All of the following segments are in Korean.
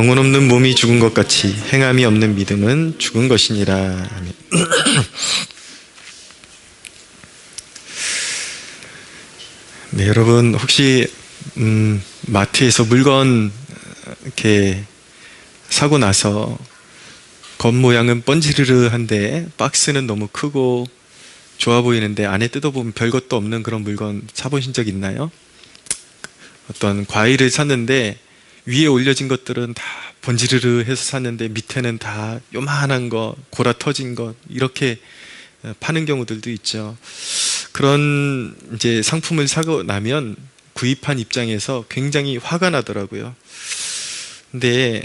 영혼 없는 몸이 죽은 것 같이 행함이 없는 믿음은 죽은 것이니라. 아멘. 네, 여러분 혹시 마트에서 물건 이렇게 사고 나서 겉모양은 번지르르한데 박스는 너무 크고 좋아 보이는데 안에 뜯어보면 별것도 없는 그런 물건 사보신 적 있나요? 어떤 과일을 샀는데 위에 올려진 것들은 다 번지르르 해서 샀는데 밑에는 다 요만한 거, 골아 터진 것 이렇게 파는 경우들도 있죠. 그런 이제 상품을 사고 나면 구입한 입장에서 굉장히 화가 나더라고요. 근데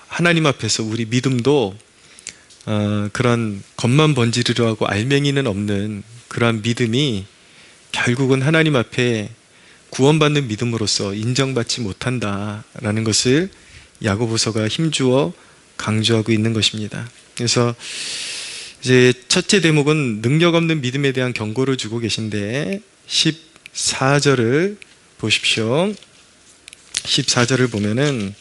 하나님 앞에서 우리 믿음도 그런 겉만 번지르르하고 알맹이는 없는 그러한 믿음이 결국은 하나님 앞에 구원받는 믿음으로서 인정받지 못한다라는 것을 야고보서가 힘주어 강조하고 있는 것입니다. 그래서 이제 첫째 대목은 능력 없는 믿음에 대한 경고를 주고 계신데 14절을 보십시오. 14절을 보면은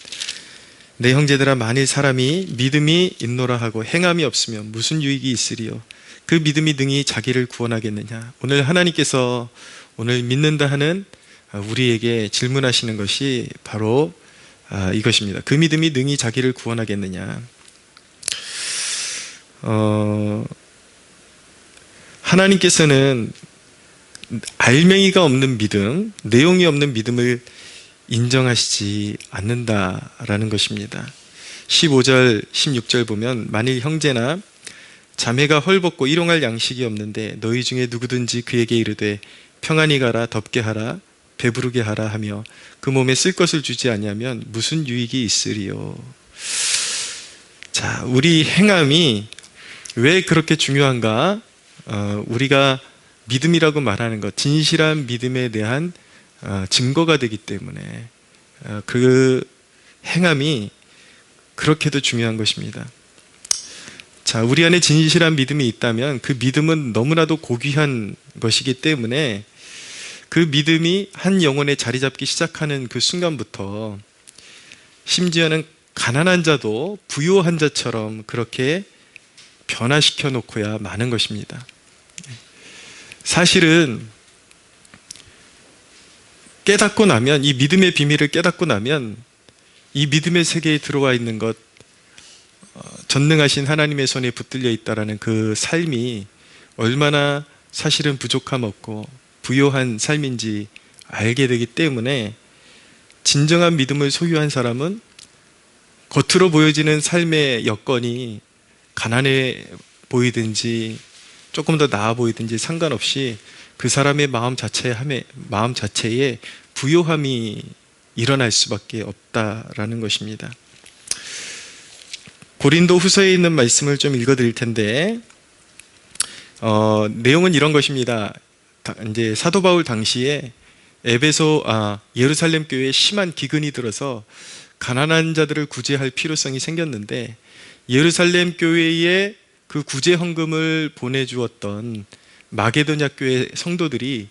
내 형제들아 만일 사람이 믿음이 있노라 하고 행함이 없으면 무슨 유익이 있으리요? 그 믿음이 능히 자기를 구원하겠느냐? 오늘 하나님께서 오늘 믿는다 하는 우리에게 질문하시는 것이 바로 이것입니다. 그 믿음이 능히 자기를 구원하겠느냐? 하나님께서는 알맹이가 없는 믿음, 내용이 없는 믿음을 인정하시지 않는다라는 것입니다. 15절, 16절 보면 만일 형제나 자매가 헐벗고 일용할 양식이 없는데 너희 중에 누구든지 그에게 이르되 평안히 가라, 덥게 하라, 배부르게 하라 하며 그 몸에 쓸 것을 주지 아니하면 무슨 유익이 있으리요? 자, 우리 행함이 왜 그렇게 중요한가? 우리가 믿음이라고 말하는 것, 진실한 믿음에 대한 증거가 되기 때문에 그 행함이 그렇게도 중요한 것입니다. 자, 우리 안에 진실한 믿음이 있다면 그 믿음은 너무나도 고귀한 것이기 때문에 그 믿음이 한 영혼에 자리 잡기 시작하는 그 순간부터 심지어는 가난한 자도 부유한 자처럼 그렇게 변화시켜 놓고야 마는 것입니다. 사실은 깨닫고 나면, 이 믿음의 비밀을 깨닫고 나면 이 믿음의 세계에 들어와 있는 것, 전능하신 하나님의 손에 붙들려 있다라는 그 삶이 얼마나 사실은 부족함 없고 부요한 삶인지 알게 되기 때문에 진정한 믿음을 소유한 사람은 겉으로 보여지는 삶의 여건이 가난해 보이든지 조금 더 나아 보이든지 상관없이 그 사람의 마음 자체에 부요함이 일어날 수밖에 없다라는 것입니다. 고린도 후서에 있는 말씀을 좀 읽어드릴 텐데 내용은 이런 것입니다. 이제 사도 바울 당시에 예루살렘 교회에 심한 기근이 들어서 가난한 자들을 구제할 필요성이 생겼는데 예루살렘 교회에 그 구제 헌금을 보내주었던 마게도냐 교회 성도들이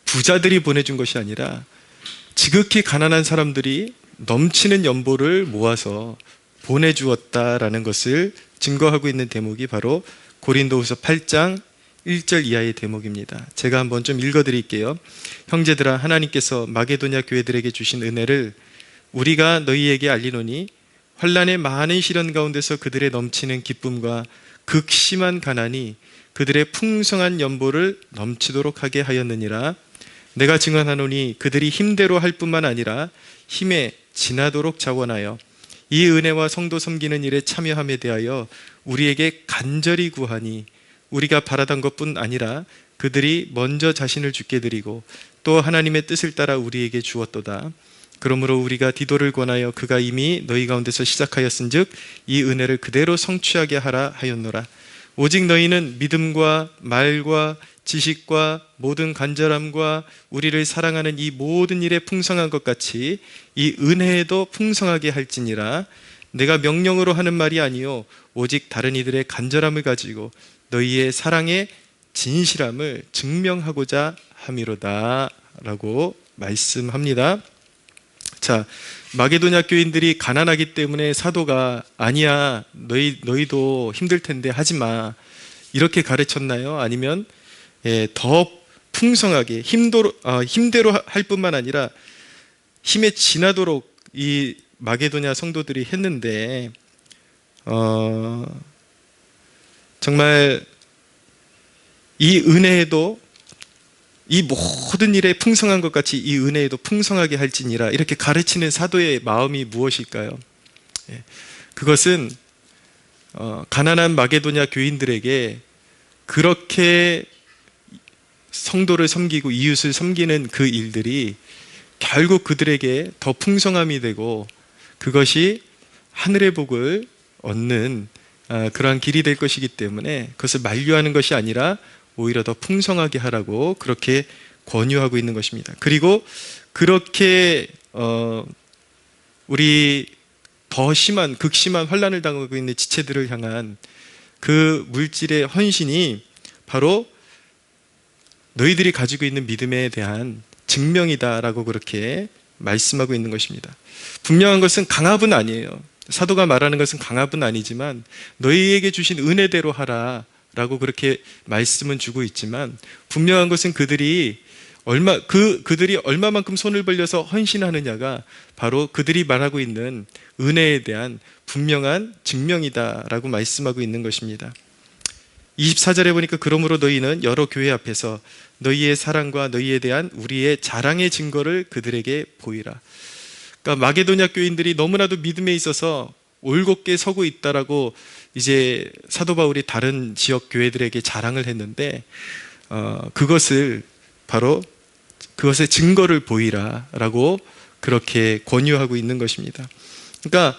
부자들이 보내준 것이 아니라 지극히 가난한 사람들이 넘치는 연보를 모아서 보내주었다라는 것을 증거하고 있는 대목이 바로 고린도후서 8장 1절 이하의 대목입니다. 제가 한번 좀 읽어드릴게요. 형제들아 하나님께서 마게도냐 교회들에게 주신 은혜를 우리가 너희에게 알리노니 환난의 많은 시련 가운데서 그들의 넘치는 기쁨과 극심한 가난이 그들의 풍성한 연보를 넘치도록 하게 하였느니라. 내가 증언하노니 그들이 힘대로 할 뿐만 아니라 힘에 지나도록 자원하여 이 은혜와 성도 섬기는 일에 참여함에 대하여 우리에게 간절히 구하니 우리가 바라던 것뿐 아니라 그들이 먼저 자신을 주께 드리고 또 하나님의 뜻을 따라 우리에게 주었도다. 그러므로 우리가 디도를 권하여 그가 이미 너희 가운데서 시작하였은즉 이 은혜를 그대로 성취하게 하라 하였노라. 오직 너희는 믿음과 말과 지식과 모든 간절함과 우리를 사랑하는 이 모든 일에 풍성한 것 같이 이 은혜에도 풍성하게 할지니라. 내가 명령으로 하는 말이 아니요 오직 다른 이들의 간절함을 가지고 너희의 사랑의 진실함을 증명하고자 함이로다 라고 말씀합니다. 자, 마게도냐 교인들이 가난하기 때문에 사도가 아니야, 너희도 힘들 텐데 하지 마, 이렇게 가르쳤나요? 아니면 더 풍성하게 힘대로 할 뿐만 아니라 힘에 지나도록 이 마게도냐 성도들이 했는데, 정말 이 은혜에도, 이 모든 일에 풍성한 것 같이 이 은혜에도 풍성하게 할지니라, 이렇게 가르치는 사도의 마음이 무엇일까요? 그것은 가난한 마게도냐 교인들에게 그렇게 성도를 섬기고 이웃을 섬기는 그 일들이 결국 그들에게 더 풍성함이 되고, 그것이 하늘의 복을 얻는 그러한 길이 될 것이기 때문에 그것을 만류하는 것이 아니라 오히려 더 풍성하게 하라고 그렇게 권유하고 있는 것입니다. 그리고 그렇게 우리 더 심한, 극심한 환난을 당하고 있는 지체들을 향한 그 물질의 헌신이 바로 너희들이 가지고 있는 믿음에 대한 증명이다라고 그렇게 말씀하고 있는 것입니다. 분명한 것은 강압은 아니에요. 사도가 말하는 것은 강압은 아니지만 너희에게 주신 은혜대로 하라 라고 그렇게 말씀은 주고 있지만, 분명한 것은 그들이 얼마만큼 손을 벌려서 헌신하느냐가 바로 그들이 말하고 있는 은혜에 대한 분명한 증명이다라고 말씀하고 있는 것입니다. 24절에 보니까 그러므로 너희는 여러 교회 앞에서 너희의 사랑과 너희에 대한 우리의 자랑의 증거를 그들에게 보이라. 그러니까 마게도냐 교인들이 너무나도 믿음에 있어서 올곧게 서고 있다라고 이제 사도 바울이 다른 지역 교회들에게 자랑을 했는데, 그것을 바로 그것의 증거를 보이라라고 그렇게 권유하고 있는 것입니다. 그러니까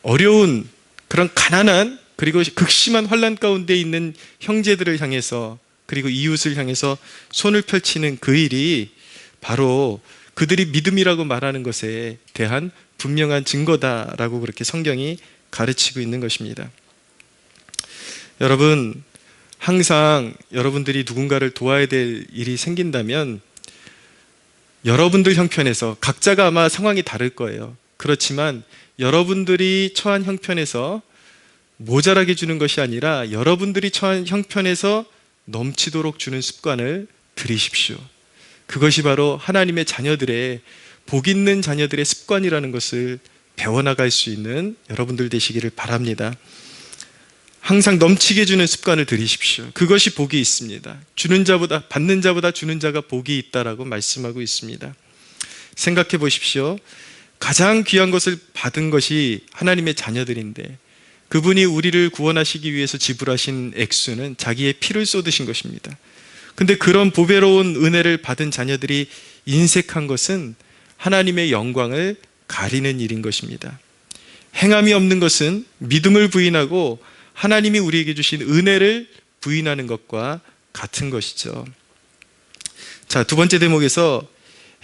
어려운 그런 가난한 그리고 극심한 환난 가운데 있는 형제들을 향해서, 그리고 이웃을 향해서 손을 펼치는 그 일이 바로 그들이 믿음이라고 말하는 것에 대한 분명한 증거다라고 그렇게 성경이 가르치고 있는 것입니다. 여러분, 항상 여러분들이 누군가를 도와야 될 일이 생긴다면 여러분들 형편에서, 각자가 아마 상황이 다를 거예요. 그렇지만 여러분들이 처한 형편에서 모자라게 주는 것이 아니라 여러분들이 처한 형편에서 넘치도록 주는 습관을 들이십시오. 그것이 바로 하나님의 자녀들의, 복 있는 자녀들의 습관이라는 것을 배워나갈 수 있는 여러분들 되시기를 바랍니다. 항상 넘치게 주는 습관을 들이십시오. 그것이 복이 있습니다. 받는 자보다 주는 자가 복이 있다라고 말씀하고 있습니다. 생각해 보십시오. 가장 귀한 것을 받은 것이 하나님의 자녀들인데, 그분이 우리를 구원하시기 위해서 지불하신 액수는 자기의 피를 쏟으신 것입니다. 근데 그런 보배로운 은혜를 받은 자녀들이 인색한 것은 하나님의 영광을 가리는 일인 것입니다. 행함이 없는 것은 믿음을 부인하고 하나님이 우리에게 주신 은혜를 부인하는 것과 같은 것이죠. 자, 두 번째 대목에서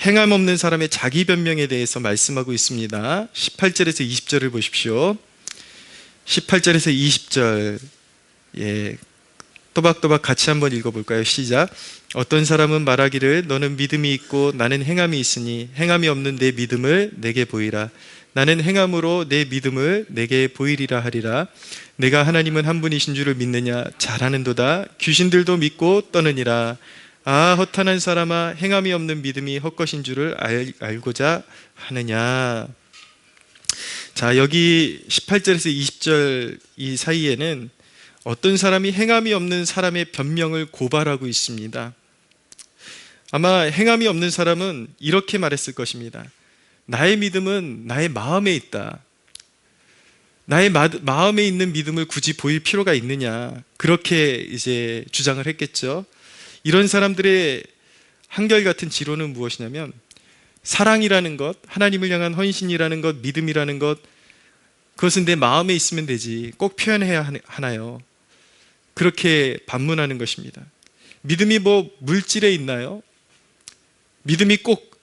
행함 없는 사람의 자기 변명에 대해서 말씀하고 있습니다. 18절에서 20절을 보십시오. 18절에서 20절, 또박또박 같이 한번 읽어볼까요? 시작. 어떤 사람은 말하기를 너는 믿음이 있고 나는 행함이 있으니 행함이 없는 내 믿음을 내게 보이라. 나는 행함으로 내 믿음을 내게 보이리라 하리라. 내가 하나님은 한 분이신 줄을 믿느냐? 잘하는도다. 귀신들도 믿고 떠느니라. 아, 허탄한 사람아, 행함이 없는 믿음이 헛것인 줄을 알고자 하느냐? 자, 여기 18절에서 20절 이 사이에는 어떤 사람이 행함이 없는 사람의 변명을 고발하고 있습니다. 아마 행함이 없는 사람은 이렇게 말했을 것입니다. 나의 믿음은 나의 마음에 있다. 나의 마음에 있는 믿음을 굳이 보일 필요가 있느냐, 그렇게 이제 주장을 했겠죠. 이런 사람들의 한결같은 지론은 무엇이냐면, 사랑이라는 것, 하나님을 향한 헌신이라는 것, 믿음이라는 것, 그것은 내 마음에 있으면 되지 꼭 표현해야 하나요? 그렇게 반문하는 것입니다. 믿음이 뭐 물질에 있나요? 믿음이 꼭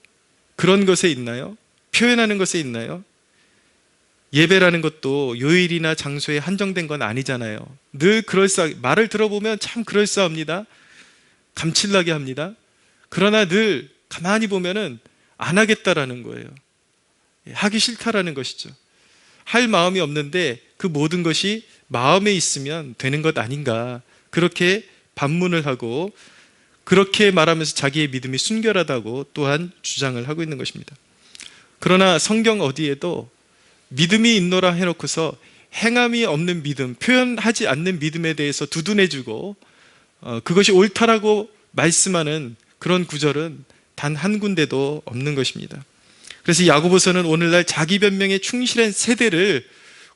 그런 것에 있나요? 표현하는 것에 있나요? 예배라는 것도 요일이나 장소에 한정된 건 아니잖아요. 늘 말을 들어보면 참 그럴싸합니다. 감칠나게 합니다. 그러나 늘 가만히 보면은 안 하겠다라는 거예요. 하기 싫다라는 것이죠. 할 마음이 없는데 그 모든 것이 마음에 있으면 되는 것 아닌가, 그렇게 반문을 하고 그렇게 말하면서 자기의 믿음이 순결하다고 또한 주장을 하고 있는 것입니다. 그러나 성경 어디에도 믿음이 있노라 해놓고서 행함이 없는 믿음, 표현하지 않는 믿음에 대해서 두둔해주고 그것이 옳다라고 말씀하는 그런 구절은 단 한 군데도 없는 것입니다. 그래서 야고보서는 오늘날 자기 변명에 충실한 세대를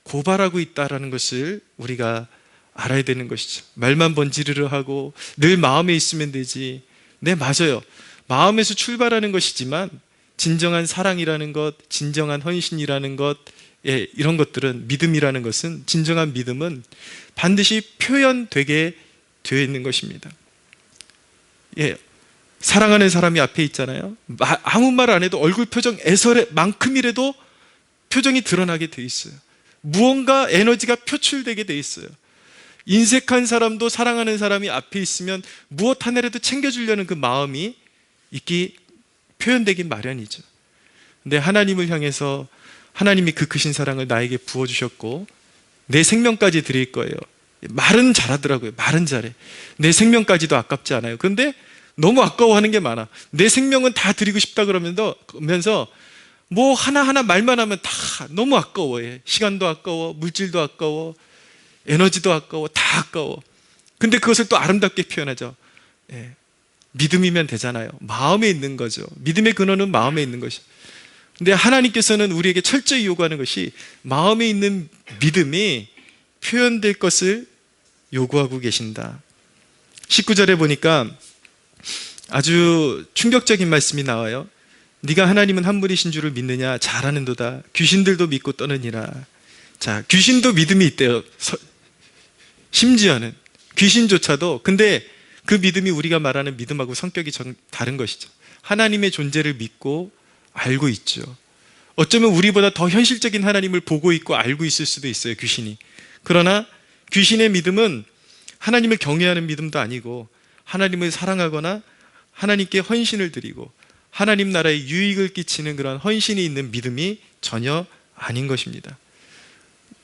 고발하고 있다는 것을 우리가 알아야 되는 것이죠. 말만 번지르르 하고 늘 마음에 있으면 되지. 네, 맞아요. 마음에서 출발하는 것이지만 진정한 사랑이라는 것, 진정한 헌신이라는 것, 이런 것들은, 믿음이라는 것은, 진정한 믿음은 반드시 표현되게 되어 있는 것입니다. 사랑하는 사람이 앞에 있잖아요. 아무 말 안 해도 얼굴 표정 애설만큼이라도 표정이 드러나게 돼 있어요. 무언가 에너지가 표출되게 돼 있어요. 인색한 사람도 사랑하는 사람이 앞에 있으면 무엇 하나라도 챙겨주려는 그 마음이 표현되긴 마련이죠. 근데 하나님을 향해서 하나님이 그 크신 사랑을 나에게 부어주셨고 내 생명까지 드릴 거예요. 말은 잘하더라고요. 말은 잘해. 내 생명까지도 아깝지 않아요. 그런데 너무 아까워하는 게 많아. 내 생명은 다 드리고 싶다 그러면서 뭐 하나하나 말만 하면 다 너무 아까워해. 시간도 아까워, 물질도 아까워, 에너지도 아까워, 다 아까워. 근데 그것을 또 아름답게 표현하죠. 믿음이면 되잖아요. 마음에 있는 거죠. 믿음의 근원은 마음에 있는 것이죠. 근데 하나님께서는 우리에게 철저히 요구하는 것이 마음에 있는 믿음이 표현될 것을 요구하고 계신다. 19절에 보니까 아주 충격적인 말씀이 나와요. 네가 하나님은 한 분이신 줄을 믿느냐? 잘하는도다. 귀신들도 믿고 떠느니라. 자, 귀신도 믿음이 있대요. 심지어는 귀신조차도. 근데 그 믿음이 우리가 말하는 믿음하고 성격이 다른 것이죠. 하나님의 존재를 믿고 알고 있죠. 어쩌면 우리보다 더 현실적인 하나님을 보고 있고 알고 있을 수도 있어요, 귀신이. 그러나 귀신의 믿음은 하나님을 경외하는 믿음도 아니고 하나님을 사랑하거나 하나님께 헌신을 드리고 하나님 나라에 유익을 끼치는 그런 헌신이 있는 믿음이 전혀 아닌 것입니다.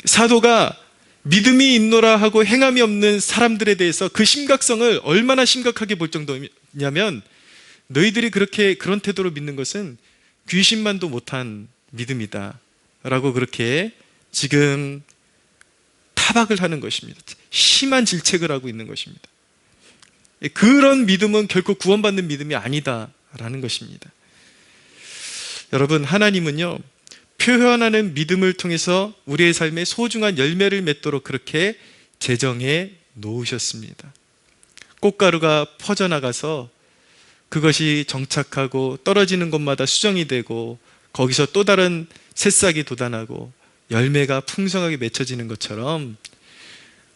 사도가 믿음이 있노라 하고 행함이 없는 사람들에 대해서 그 심각성을 얼마나 심각하게 볼 정도냐면, 너희들이 그런 태도로 믿는 것은 귀신만도 못한 믿음이다 라고 그렇게 지금 타박을 하는 것입니다. 심한 질책을 하고 있는 것입니다. 그런 믿음은 결코 구원받는 믿음이 아니다라는 것입니다. 여러분, 하나님은요, 표현하는 믿음을 통해서 우리의 삶에 소중한 열매를 맺도록 그렇게 제정해 놓으셨습니다. 꽃가루가 퍼져나가서 그것이 정착하고 떨어지는 곳마다 수정이 되고 거기서 또 다른 새싹이 돋아나고 열매가 풍성하게 맺혀지는 것처럼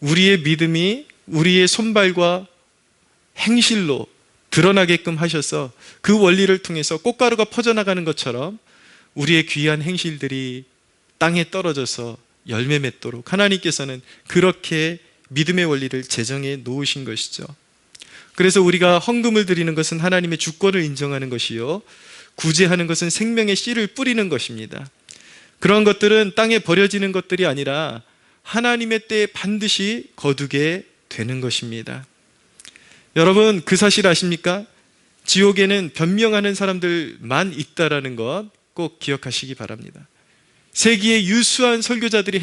우리의 믿음이 우리의 손발과 행실로 드러나게끔 하셔서 그 원리를 통해서 꽃가루가 퍼져나가는 것처럼 우리의 귀한 행실들이 땅에 떨어져서 열매 맺도록 하나님께서는 그렇게 믿음의 원리를 제정해 놓으신 것이죠. 그래서 우리가 헌금을 드리는 것은 하나님의 주권을 인정하는 것이요, 구제하는 것은 생명의 씨를 뿌리는 것입니다. 그런 것들은 땅에 버려지는 것들이 아니라 하나님의 때에 반드시 거두게 되는 것입니다. 여러분, 그 사실 아십니까? 지옥에는 변명하는 사람들만 있다라는 것 꼭 기억하시기 바랍니다. 세기의 유수한 설교자들이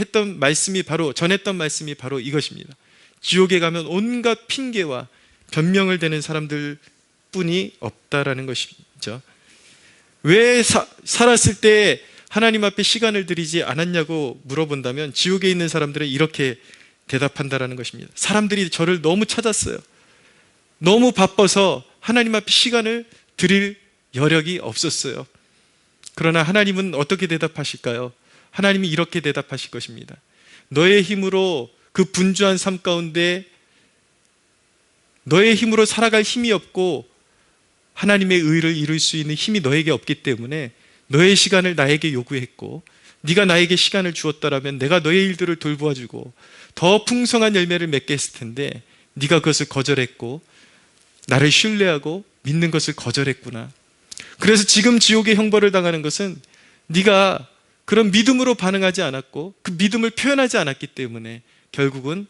전했던 말씀이 바로 이것입니다. 지옥에 가면 온갖 핑계와 변명을 대는 사람들 뿐이 없다라는 것이죠. 왜 살았을 때 하나님 앞에 시간을 들이지 않았냐고 물어본다면 지옥에 있는 사람들은 이렇게 대답한다라는 것입니다. 사람들이 저를 너무 찾았어요. 너무 바빠서 하나님 앞에 시간을 드릴 여력이 없었어요. 그러나 하나님은 어떻게 대답하실까요? 하나님이 이렇게 대답하실 것입니다. 너의 힘으로 그 분주한 삶 가운데 너의 힘으로 살아갈 힘이 없고 하나님의 의를 이룰 수 있는 힘이 너에게 없기 때문에 너의 시간을 나에게 요구했고, 네가 나에게 시간을 주었더라면 내가 너의 일들을 돌보아주고 더 풍성한 열매를 맺게 했을 텐데 네가 그것을 거절했고 나를 신뢰하고 믿는 것을 거절했구나. 그래서 지금 지옥의 형벌을 당하는 것은 네가 그런 믿음으로 반응하지 않았고 그 믿음을 표현하지 않았기 때문에 결국은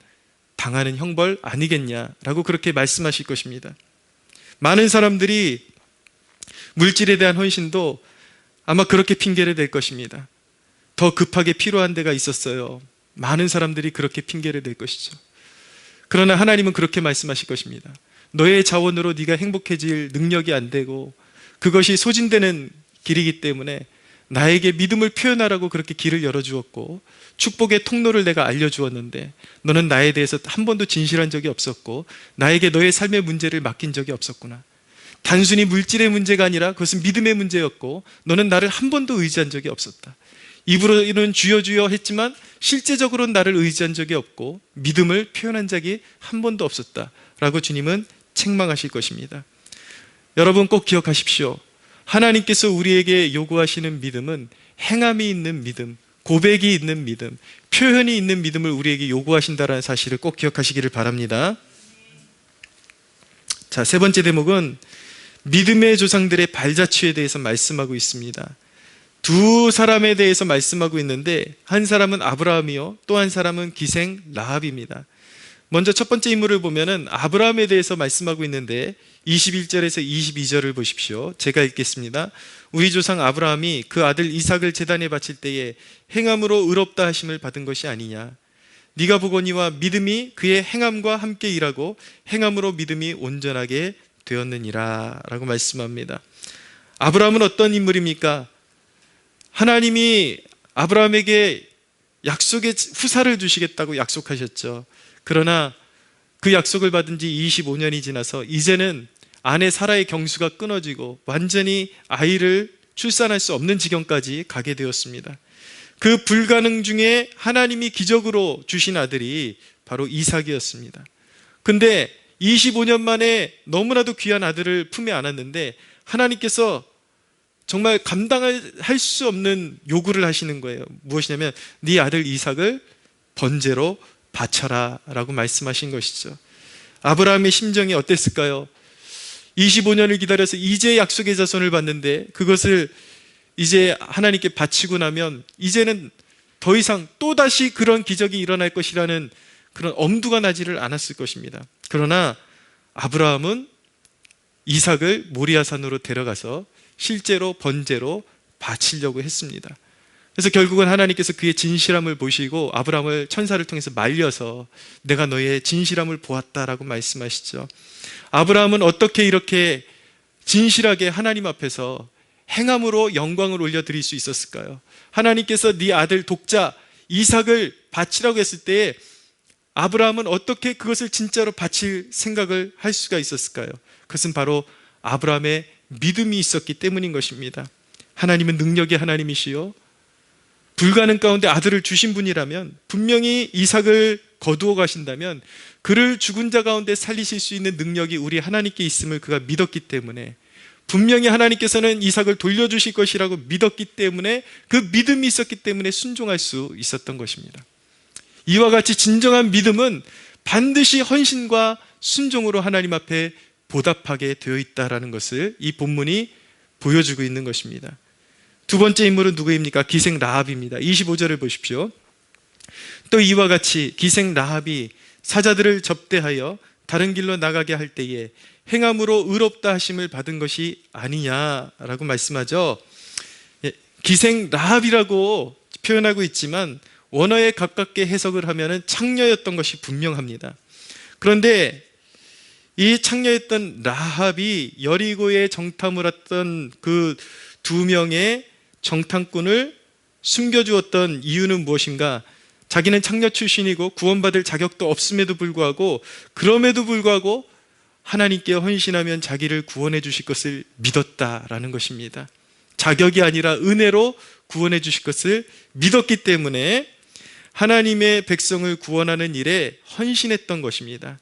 당하는 형벌 아니겠냐라고 그렇게 말씀하실 것입니다. 많은 사람들이 물질에 대한 헌신도 아마 그렇게 핑계를 댈 것입니다. 더 급하게 필요한 데가 있었어요. 많은 사람들이 그렇게 핑계를 댈 것이죠. 그러나 하나님은 그렇게 말씀하실 것입니다. 너의 자원으로 네가 행복해질 능력이 안 되고 그것이 소진되는 길이기 때문에 나에게 믿음을 표현하라고 그렇게 길을 열어주었고 축복의 통로를 내가 알려주었는데 너는 나에 대해서 한 번도 진실한 적이 없었고 나에게 너의 삶의 문제를 맡긴 적이 없었구나. 단순히 물질의 문제가 아니라 그것은 믿음의 문제였고 너는 나를 한 번도 의지한 적이 없었다. 입으로는 주여 주여 했지만 실제적으로는 나를 의지한 적이 없고 믿음을 표현한 적이 한 번도 없었다 라고 주님은 책망하실 것입니다. 여러분 꼭 기억하십시오. 하나님께서 우리에게 요구하시는 믿음은 행함이 있는 믿음, 고백이 있는 믿음, 표현이 있는 믿음을 우리에게 요구하신다는 사실을 꼭 기억하시기를 바랍니다. 자, 세 번째 대목은 믿음의 조상들의 발자취에 대해서 말씀하고 있습니다. 두 사람에 대해서 말씀하고 있는데 한 사람은 아브라함이요 또 한 사람은 기생 라합입니다. 먼저 첫 번째 인물을 보면은 아브라함에 대해서 말씀하고 있는데 21절에서 22절을 보십시오. 제가 읽겠습니다. 우리 조상 아브라함이 그 아들 이삭을 제단에 바칠 때에 행함으로 의롭다 하심을 받은 것이 아니냐. 네가 보거니와 믿음이 그의 행함과 함께 일하고 행함으로 믿음이 온전하게 되었느니라 라고 말씀합니다. 아브라함은 어떤 인물입니까? 하나님이 아브라함에게 약속의 후사를 주시겠다고 약속하셨죠. 그러나 그 약속을 받은 지 25년이 지나서 이제는 아내 사라의 경수가 끊어지고 완전히 아이를 출산할 수 없는 지경까지 가게 되었습니다. 그 불가능 중에 하나님이 기적으로 주신 아들이 바로 이삭이었습니다. 근데 25년 만에 너무나도 귀한 아들을 품에 안았는데 하나님께서 정말 감당할 수 없는 요구를 하시는 거예요. 무엇이냐면 네 아들 이삭을 번제로 바쳐라 라고 말씀하신 것이죠. 아브라함의 심정이 어땠을까요? 25년을 기다려서 이제 약속의 자손을 받는데 그것을 이제 하나님께 바치고 나면 이제는 더 이상 또다시 그런 기적이 일어날 것이라는 그런 엄두가 나지를 않았을 것입니다. 그러나 아브라함은 이삭을 모리아산으로 데려가서 실제로 번제로 바치려고 했습니다. 그래서 결국은 하나님께서 그의 진실함을 보시고 아브라함을 천사를 통해서 말려서 내가 너의 진실함을 보았다라고 말씀하시죠. 아브라함은 어떻게 이렇게 진실하게 하나님 앞에서 행함으로 영광을 올려드릴 수 있었을까요? 하나님께서 네 아들 독자 이삭을 바치라고 했을 때에 아브라함은 어떻게 그것을 진짜로 바칠 생각을 할 수가 있었을까요? 그것은 바로 아브라함의 믿음이 있었기 때문인 것입니다. 하나님은 능력의 하나님이시요 불가능 가운데 아들을 주신 분이라면 분명히 이삭을 거두어 가신다면 그를 죽은 자 가운데 살리실 수 있는 능력이 우리 하나님께 있음을 그가 믿었기 때문에 분명히 하나님께서는 이삭을 돌려주실 것이라고 믿었기 때문에 그 믿음이 있었기 때문에 순종할 수 있었던 것입니다. 이와 같이 진정한 믿음은 반드시 헌신과 순종으로 하나님 앞에 보답하게 되어 있다는 것을 이 본문이 보여주고 있는 것입니다. 두 번째 인물은 누구입니까? 기생 라합입니다. 25절을 보십시오. 또 이와 같이 기생 라합이 사자들을 접대하여 다른 길로 나가게 할 때에 행함으로 의롭다 하심을 받은 것이 아니냐라고 말씀하죠. 기생 라합이라고 표현하고 있지만 원어에 가깝게 해석을 하면 창녀였던 것이 분명합니다. 그런데 이 창녀였던 라합이 여리고에 정탐을 했던 그 두 명의 정탐꾼을 숨겨주었던 이유는 무엇인가? 자기는 창녀 출신이고 구원받을 자격도 없음에도 불구하고 그럼에도 불구하고 하나님께 헌신하면 자기를 구원해 주실 것을 믿었다라는 것입니다. 자격이 아니라 은혜로 구원해 주실 것을 믿었기 때문에 하나님의 백성을 구원하는 일에 헌신했던 것입니다.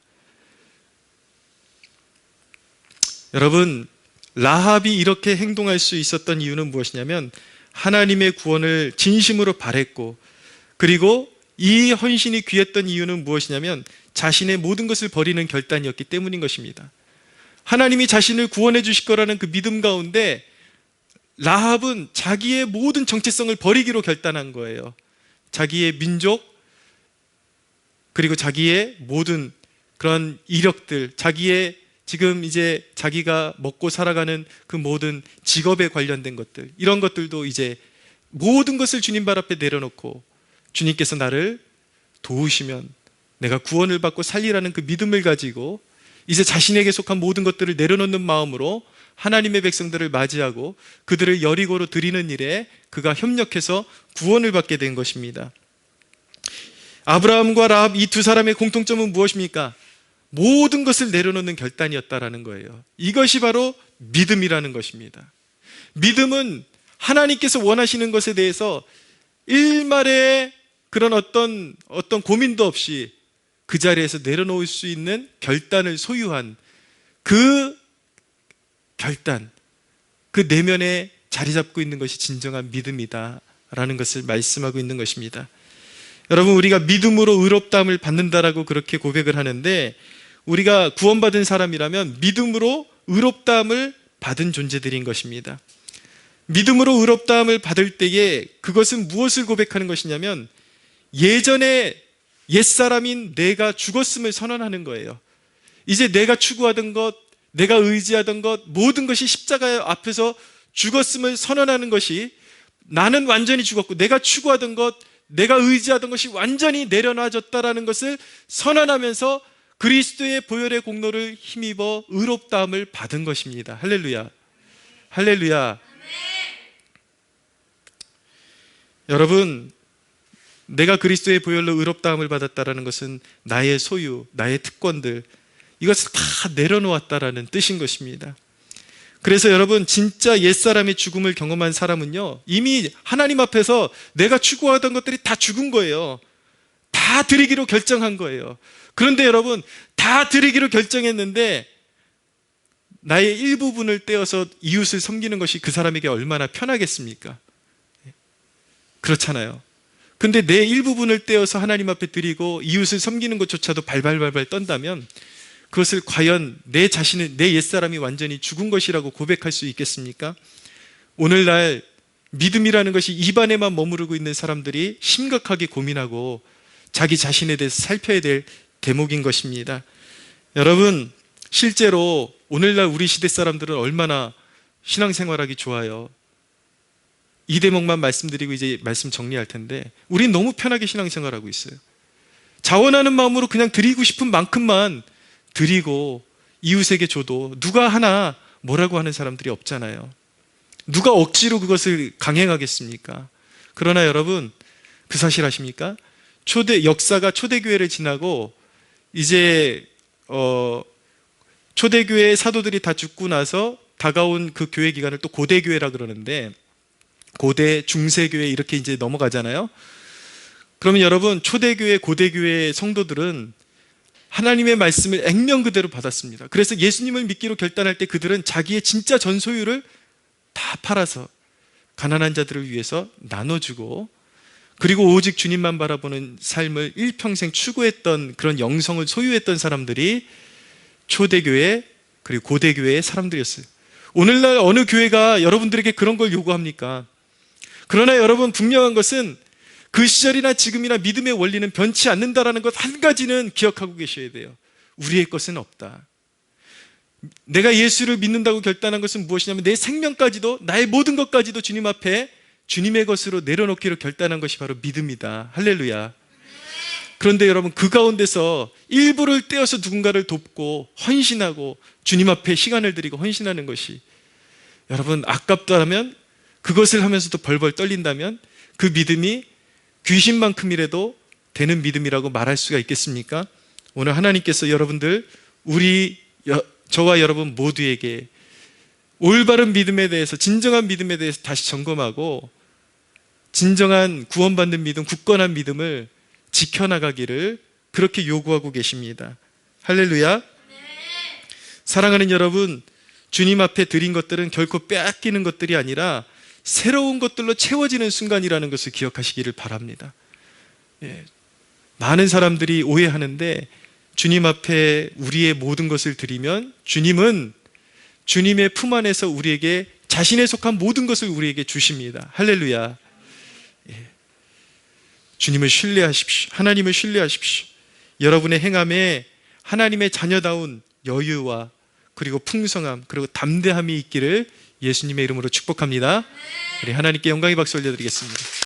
여러분, 라합이 이렇게 행동할 수 있었던 이유는 무엇이냐면 하나님의 구원을 진심으로 바랬고 그리고 이 헌신이 귀했던 이유는 무엇이냐면 자신의 모든 것을 버리는 결단이었기 때문인 것입니다. 하나님이 자신을 구원해 주실 거라는 그 믿음 가운데 라합은 자기의 모든 정체성을 버리기로 결단한 거예요. 자기의 민족, 그리고 자기의 모든 그런 이력들, 자기의 지금 이제 자기가 먹고 살아가는 그 모든 직업에 관련된 것들, 이런 것들도 이제 모든 것을 주님 발 앞에 내려놓고 주님께서 나를 도우시면 내가 구원을 받고 살리라는 그 믿음을 가지고 이제 자신에게 속한 모든 것들을 내려놓는 마음으로 하나님의 백성들을 맞이하고 그들을 여리고로 드리는 일에 그가 협력해서 구원을 받게 된 것입니다. 아브라함과 라합 이 두 사람의 공통점은 무엇입니까? 모든 것을 내려놓는 결단이었다라는 거예요. 이것이 바로 믿음이라는 것입니다. 믿음은 하나님께서 원하시는 것에 대해서 일말의 그런 어떤 고민도 없이 그 자리에서 내려놓을 수 있는 결단을 소유한 그 결단, 그 내면에 자리 잡고 있는 것이 진정한 믿음이다라는 것을 말씀하고 있는 것입니다. 여러분, 우리가 믿음으로 의롭다함을 받는다라고 그렇게 고백을 하는데, 우리가 구원받은 사람이라면 믿음으로 의롭다함을 받은 존재들인 것입니다. 믿음으로 의롭다함을 받을 때에 그것은 무엇을 고백하는 것이냐면, 예전에 옛사람인 내가 죽었음을 선언하는 거예요. 이제 내가 추구하던 것, 내가 의지하던 것, 모든 것이 십자가 앞에서 죽었음을 선언하는 것이, 나는 완전히 죽었고 내가 추구하던 것, 내가 의지하던 것이 완전히 내려놔졌다라는 것을 선언하면서 그리스도의 보혈의 공로를 힘입어 의롭다함을 받은 것입니다. 할렐루야. 할렐루야. 여러분, 내가 그리스도의 보혈로 의롭다함을 받았다라는 것은 나의 소유, 나의 특권들, 이것을 다 내려놓았다라는 뜻인 것입니다. 그래서 여러분, 진짜 옛사람의 죽음을 경험한 사람은요, 이미 하나님 앞에서 내가 추구하던 것들이 다 죽은 거예요. 다 드리기로 결정한 거예요. 그런데 여러분, 다 드리기로 결정했는데 나의 일부분을 떼어서 이웃을 섬기는 것이 그 사람에게 얼마나 편하겠습니까? 그렇잖아요. 근데 내 일부분을 떼어서 하나님 앞에 드리고 이웃을 섬기는 것조차도 발발발발 떤다면 그것을 과연 내 자신은, 내 옛사람이 완전히 죽은 것이라고 고백할 수 있겠습니까? 오늘날 믿음이라는 것이 입안에만 머무르고 있는 사람들이 심각하게 고민하고 자기 자신에 대해서 살펴야 될 대목인 것입니다. 여러분, 실제로 오늘날 우리 시대 사람들은 얼마나 신앙생활하기 좋아요. 이 대목만 말씀드리고 이제 말씀 정리할 텐데, 우린 너무 편하게 신앙생활하고 있어요. 자원하는 마음으로 그냥 드리고 싶은 만큼만 드리고 이웃에게 줘도 누가 하나 뭐라고 하는 사람들이 없잖아요. 누가 억지로 그것을 강행하겠습니까? 그러나 여러분, 그 사실 아십니까? 역사가 초대교회를 지나고 이제 초대교회의 사도들이 다 죽고 나서 다가온 그 교회 기간을 또 고대교회라 그러는데, 고대, 중세교회 이렇게 이제 넘어가잖아요. 그러면 여러분, 초대교회, 고대교회 성도들은 하나님의 말씀을 액면 그대로 받았습니다. 그래서 예수님을 믿기로 결단할 때 그들은 자기의 진짜 전소유를 다 팔아서 가난한 자들을 위해서 나눠주고, 그리고 오직 주님만 바라보는 삶을 일평생 추구했던 그런 영성을 소유했던 사람들이 초대교회 그리고 고대교회의 사람들이었어요. 오늘날 어느 교회가 여러분들에게 그런 걸 요구합니까? 그러나 여러분, 분명한 것은 그 시절이나 지금이나 믿음의 원리는 변치 않는다라는 것 한 가지는 기억하고 계셔야 돼요. 우리의 것은 없다. 내가 예수를 믿는다고 결단한 것은 무엇이냐면 내 생명까지도, 나의 모든 것까지도 주님 앞에 주님의 것으로 내려놓기로 결단한 것이 바로 믿음이다. 할렐루야. 그런데 여러분, 그 가운데서 일부를 떼어서 누군가를 돕고 헌신하고 주님 앞에 시간을 드리고 헌신하는 것이, 여러분, 아깝다면, 그것을 하면서도 벌벌 떨린다면 그 믿음이 귀신만큼이라도 되는 믿음이라고 말할 수가 있겠습니까? 오늘 하나님께서 여러분들, 저와 여러분 모두에게 올바른 믿음에 대해서, 진정한 믿음에 대해서 다시 점검하고 진정한 구원받는 믿음, 굳건한 믿음을 지켜나가기를 그렇게 요구하고 계십니다. 할렐루야. 사랑하는 여러분, 주님 앞에 드린 것들은 결코 빼앗기는 것들이 아니라 새로운 것들로 채워지는 순간이라는 것을 기억하시기를 바랍니다. 많은 사람들이 오해하는데, 주님 앞에 우리의 모든 것을 드리면 주님은 주님의 품 안에서 우리에게 자신에 속한 모든 것을 우리에게 주십니다. 할렐루야. 주님을 신뢰하십시오. 하나님을 신뢰하십시오. 여러분의 행함에 하나님의 자녀다운 여유와 그리고 풍성함 그리고 담대함이 있기를 예수님의 이름으로 축복합니다. 우리 하나님께 영광의 박수 올려드리겠습니다.